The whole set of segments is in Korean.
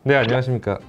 네, 안녕하십니까.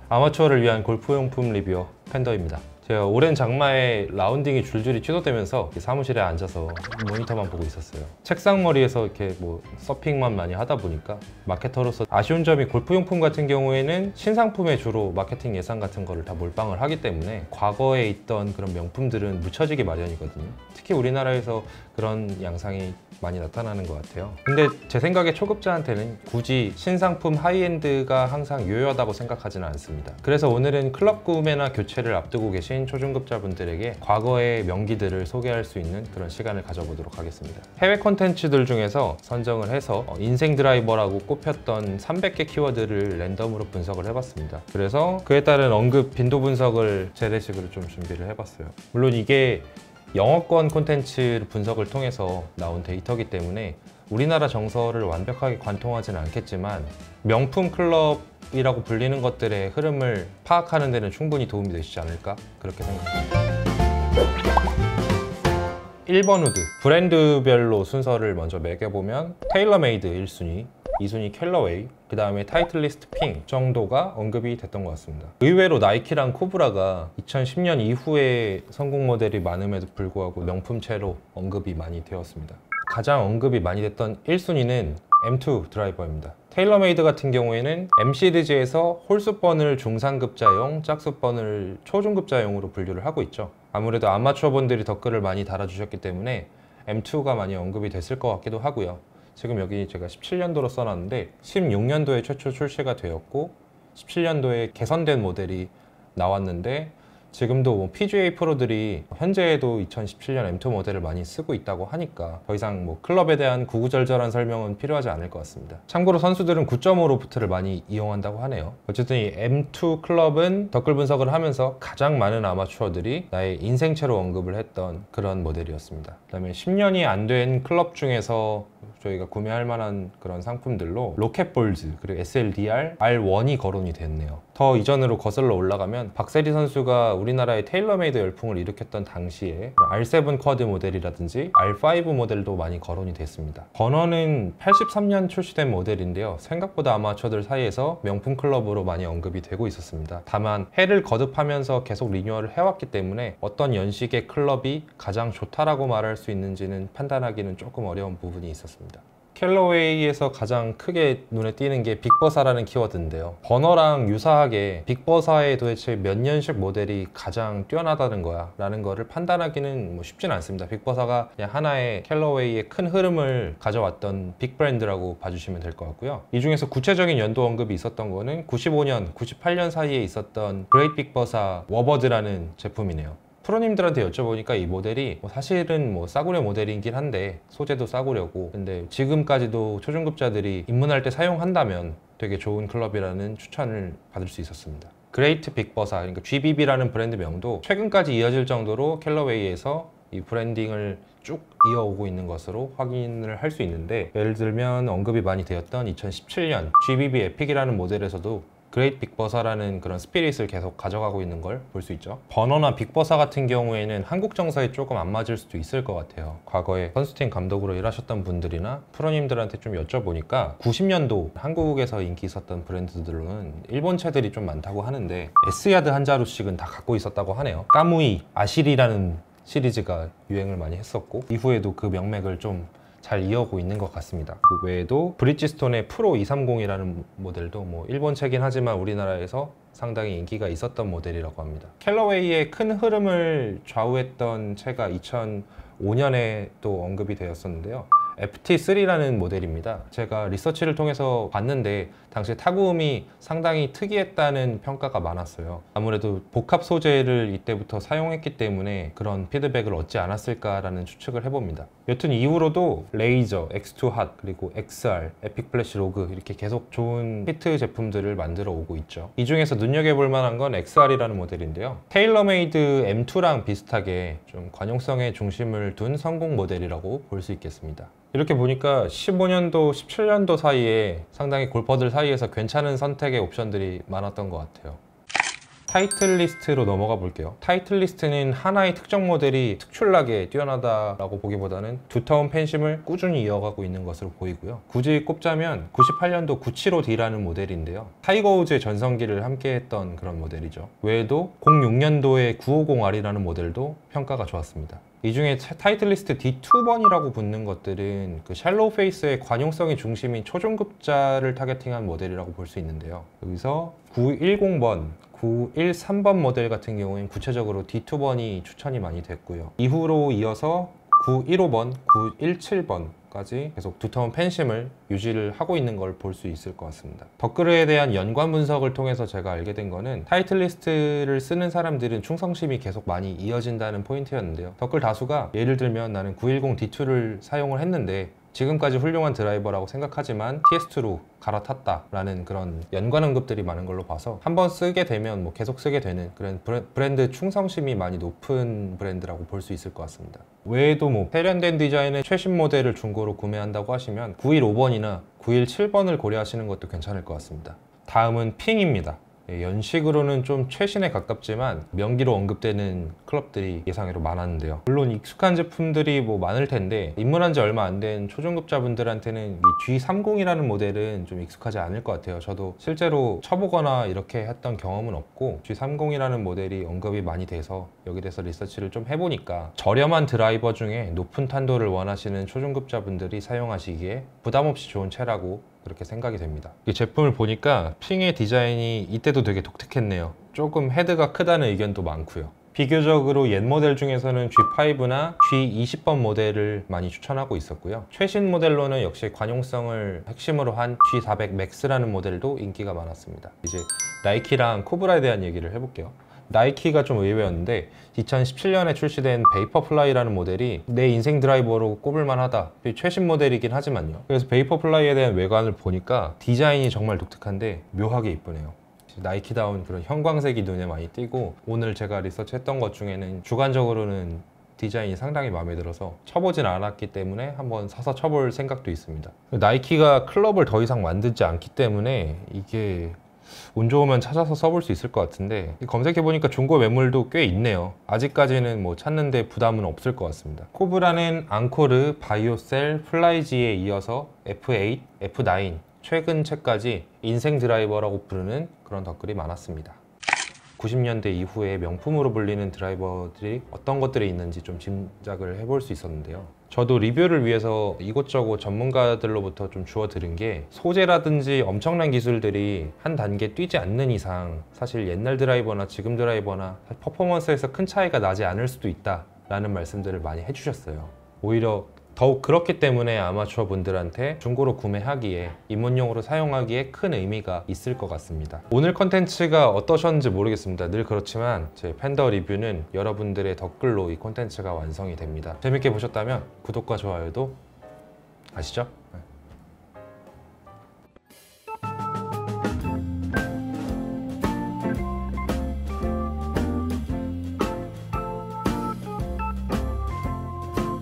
아마추어를 위한 골프용품 리뷰어 팬더입니다. 제가 오랜 장마에 라운딩이 줄줄이 취소되면서 사무실에 앉아서 모니터만 보고 있었어요. 책상머리에서 이렇게 서핑만 많이 하다 보니까 마케터로서 아쉬운 점이, 골프용품 같은 경우에는 신상품에 주로 마케팅 예산 같은 거를 다 몰빵을 하기 때문에 과거에 있던 그런 명품들은 묻혀지기 마련이거든요. 특히 우리나라에서 그런 양상이 많이 나타나는 것 같아요. 근데 제 생각에 초급자한테는 굳이 신상품 하이엔드가 항상 유효하다고 생각하지는 않습니다. 그래서 오늘은 클럽 구매나 교체를 앞두고 계신 초중급자분들에게 과거의 명기들을 소개할 수 있는 그런 시간을 가져보도록 하겠습니다. 해외 콘텐츠들 중에서 선정을 해서 인생 드라이버라고 꼽혔던 300개 키워드를 랜덤으로 분석을 해봤습니다. 그래서 그에 따른 언급 빈도 분석을 재래식으로 좀 준비를 해봤어요. 물론 이게 영어권 콘텐츠 분석을 통해서 나온 데이터이기 때문에 우리나라 정서를 완벽하게 관통하지는 않겠지만 명품 클럽이라고 불리는 것들의 흐름을 파악하는 데는 충분히 도움이 되시지 않을까, 그렇게 생각합니다. 1번 우드, 브랜드별로 순서를 먼저 매겨보면 테일러메이드 1순위, 2순위 캘러웨이, 그 다음에 타이틀리스트 핑 정도가 언급이 됐던 것 같습니다. 의외로 나이키랑 코브라가 2010년 이후에 성공 모델이 많음에도 불구하고 명품체로 언급이 많이 되었습니다. 가장 언급이 많이 됐던 1순위는 M2 드라이버입니다. 테일러메이드 같은 경우에는 M 시리즈에서 홀수번을 중상급자용, 짝수번을 초중급자용으로 분류를 하고 있죠. 아무래도 아마추어분들이 댓글을 많이 달아주셨기 때문에 M2가 많이 언급이 됐을 것 같기도 하고요. 지금 여기 제가 17년도로 써놨는데 16년도에 최초 출시가 되었고 17년도에 개선된 모델이 나왔는데, 지금도 PGA 프로들이 현재에도 2017년 M2 모델을 많이 쓰고 있다고 하니까 더 이상 클럽에 대한 구구절절한 설명은 필요하지 않을 것 같습니다. 참고로 선수들은 9.5 로프트를 많이 이용한다고 하네요. 어쨌든 이 M2 클럽은 댓글 분석을 하면서 가장 많은 아마추어들이 나의 인생체로 언급을 했던 그런 모델이었습니다. 그 다음에 10년이 안 된 클럽 중에서 저희가 구매할 만한 그런 상품들로 로켓볼즈, 그리고 SLDR, R1이 거론이 됐네요. 더 이전으로 거슬러 올라가면 박세리 선수가 우리나라의 테일러메이드 열풍을 일으켰던 당시에 R7 쿼드 모델이라든지 R5 모델도 많이 거론이 됐습니다. 버너는 83년 출시된 모델인데요. 생각보다 아마추어들 사이에서 명품 클럽으로 많이 언급이 되고 있었습니다. 다만 해를 거듭하면서 계속 리뉴얼을 해왔기 때문에 어떤 연식의 클럽이 가장 좋다라고 말할 수 있는지는 판단하기는 조금 어려운 부분이 있었습니다. 캘러웨이에서 가장 크게 눈에 띄는 게 빅버사라는 키워드인데요. 버너랑 유사하게 빅버사의 도대체 몇 년식 모델이 가장 뛰어나다는 거야 라는 거를 판단하기는 쉽진 않습니다. 빅버사가 그냥 하나의 캘러웨이의 큰 흐름을 가져왔던 빅 브랜드라고 봐주시면 될 것 같고요. 이 중에서 구체적인 연도 언급이 있었던 거는 95년, 98년 사이에 있었던 그레이트 빅버사 워버드라는 제품이네요. 프로님들한테 여쭤보니까 이 모델이 사실은 싸구려 모델이긴 한데 소재도 싸구려고, 근데 지금까지도 초중급자들이 입문할 때 사용한다면 되게 좋은 클럽이라는 추천을 받을 수 있었습니다. 그레이트 빅버사, 그러니까 GBB라는 브랜드 명도 최근까지 이어질 정도로 캘러웨이에서 이 브랜딩을 쭉 이어오고 있는 것으로 확인을 할 수 있는데, 예를 들면 언급이 많이 되었던 2017년 GBB 에픽이라는 모델에서도 그레이트 빅버사라는 그런 스피릿을 계속 가져가고 있는 걸 볼 수 있죠. 버너나 빅버사 같은 경우에는 한국 정서에 조금 안 맞을 수도 있을 것 같아요. 과거에 선수팀 감독으로 일하셨던 분들이나 프로님들한테 좀 여쭤보니까 90년도 한국에서 인기 있었던 브랜드들로는 일본 채들이 좀 많다고 하는데 S야드 한 자루씩은 다 갖고 있었다고 하네요. 까무이, 아시리라는 시리즈가 유행을 많이 했었고 이후에도 그 명맥을 좀 잘 이어오고 있는 것 같습니다. 그 외에도 브리지스톤의 프로 230이라는 모델도 일본체긴 하지만 우리나라에서 상당히 인기가 있었던 모델이라고 합니다. 캘러웨이의 큰 흐름을 좌우했던 채가 2005년에 또 언급이 되었었는데요. FT3라는 모델입니다. 제가 리서치를 통해서 봤는데 당시 타구음이 상당히 특이했다는 평가가 많았어요. 아무래도 복합 소재를 이때부터 사용했기 때문에 그런 피드백을 얻지 않았을까라는 추측을 해봅니다. 여튼 이후로도 레이저, X2 핫, 그리고 XR, 에픽 플래시 로그 이렇게 계속 좋은 히트 제품들을 만들어 오고 있죠. 이 중에서 눈여겨볼 만한 건 XR이라는 모델인데요. 테일러메이드 M2랑 비슷하게 좀 관용성에 중심을 둔 성공 모델이라고 볼 수 있겠습니다. 이렇게 보니까 15년도, 17년도 사이에 상당히 골퍼들 사이에서 괜찮은 선택의 옵션들이 많았던 것 같아요. 타이틀 리스트로 넘어가 볼게요. 타이틀 리스트는 하나의 특정 모델이 특출나게 뛰어나다라고 보기보다는 두터운 팬심을 꾸준히 이어가고 있는 것으로 보이고요. 굳이 꼽자면 98년도 975D라는 모델인데요. 타이거 우즈의 전성기를 함께했던 그런 모델이죠. 외에도 06년도에 950R이라는 모델도 평가가 좋았습니다. 이 중에 타이틀 리스트 D2번이라고 붙는 것들은 그 샬로우 페이스의 관용성이 중심인 초중급자를 타겟팅한 모델이라고 볼 수 있는데요. 여기서 910번, 913번 모델 같은 경우에는 구체적으로 D2번이 추천이 많이 됐고요. 이후로 이어서 915번, 917번까지 계속 두터운 팬심을 유지를 하고 있는 걸 볼 수 있을 것 같습니다. 덧글에 대한 연관 분석을 통해서 제가 알게 된 거는 타이틀 리스트를 쓰는 사람들은 충성심이 계속 많이 이어진다는 포인트였는데요. 덧글 다수가 예를 들면 나는 910 D2를 사용을 했는데 지금까지 훌륭한 드라이버라고 생각하지만 TS2로 갈아탔다 라는 그런 연관 언급들이 많은 걸로 봐서 한번 쓰게 되면 뭐 계속 쓰게 되는 그런 브랜드 충성심이 많이 높은 브랜드라고 볼 수 있을 것 같습니다. 외에도 뭐 세련된 디자인의 최신 모델을 중고로 구매한다고 하시면 915번이나 917번을 고려하시는 것도 괜찮을 것 같습니다. 다음은 핑입니다. 연식으로는 좀 최신에 가깝지만 명기로 언급되는 클럽들이 예상외로 많았는데요. 물론 익숙한 제품들이 뭐 많을 텐데 입문한 지 얼마 안 된 초중급자분들한테는 이 G30이라는 모델은 좀 익숙하지 않을 것 같아요. 저도 실제로 쳐보거나 이렇게 했던 경험은 없고 G30이라는 모델이 언급이 많이 돼서 여기 대해서 리서치를 좀 해보니까 저렴한 드라이버 중에 높은 탄도를 원하시는 초중급자분들이 사용하시기에 부담 없이 좋은 채라고 그렇게 생각이 됩니다. 이 제품을 보니까 핑의 디자인이 이때도 되게 독특했네요. 조금 헤드가 크다는 의견도 많고요. 비교적으로 옛 모델 중에서는 G5나 G20번 모델을 많이 추천하고 있었고요. 최신 모델로는 역시 관용성을 핵심으로 한 G400 Max라는 모델도 인기가 많았습니다. 이제 나이키랑 코브라에 대한 얘기를 해볼게요. 나이키가 좀 의외였는데 2017년에 출시된 베이퍼플라이라는 모델이 내 인생 드라이버로 꼽을만 하다. 최신 모델이긴 하지만요. 그래서 베이퍼플라이에 대한 외관을 보니까 디자인이 정말 독특한데 묘하게 이쁘네요. 나이키다운 그런 형광색이 눈에 많이 띄고 오늘 제가 리서치했던 것 중에는 주관적으로는 디자인이 상당히 마음에 들어서 쳐보진 않았기 때문에 한번 사서 쳐볼 생각도 있습니다. 나이키가 클럽을 더 이상 만들지 않기 때문에 이게 운 좋으면 찾아서 써볼 수 있을 것 같은데 검색해보니까 중고 매물도 꽤 있네요. 아직까지는 뭐 찾는데 부담은 없을 것 같습니다. 코브라는 앙코르, 바이오셀, 플라이지에 이어서 F8, F9 최근 채까지 인생 드라이버라고 부르는 그런 덧글이 많았습니다. 90년대 이후에 명품으로 불리는 드라이버들이 어떤 것들이 있는지 좀 짐작을 해볼 수 있었는데요. 저도 리뷰를 위해서 이곳저곳 전문가들로부터 좀 주워 들은 게 소재라든지 엄청난 기술들이 한 단계 뛰지 않는 이상 사실 옛날 드라이버나 지금 드라이버나 퍼포먼스에서 큰 차이가 나지 않을 수도 있다 라는 말씀들을 많이 해주셨어요. 오히려 더욱 그렇기 때문에 아마추어 분들한테 중고로 구매하기에 입문용으로 사용하기에 큰 의미가 있을 것 같습니다. 오늘 컨텐츠가 어떠셨는지 모르겠습니다. 늘 그렇지만 제 팬더 리뷰는 여러분들의 댓글로 이 컨텐츠가 완성이 됩니다. 재밌게 보셨다면 구독과 좋아요도 아시죠?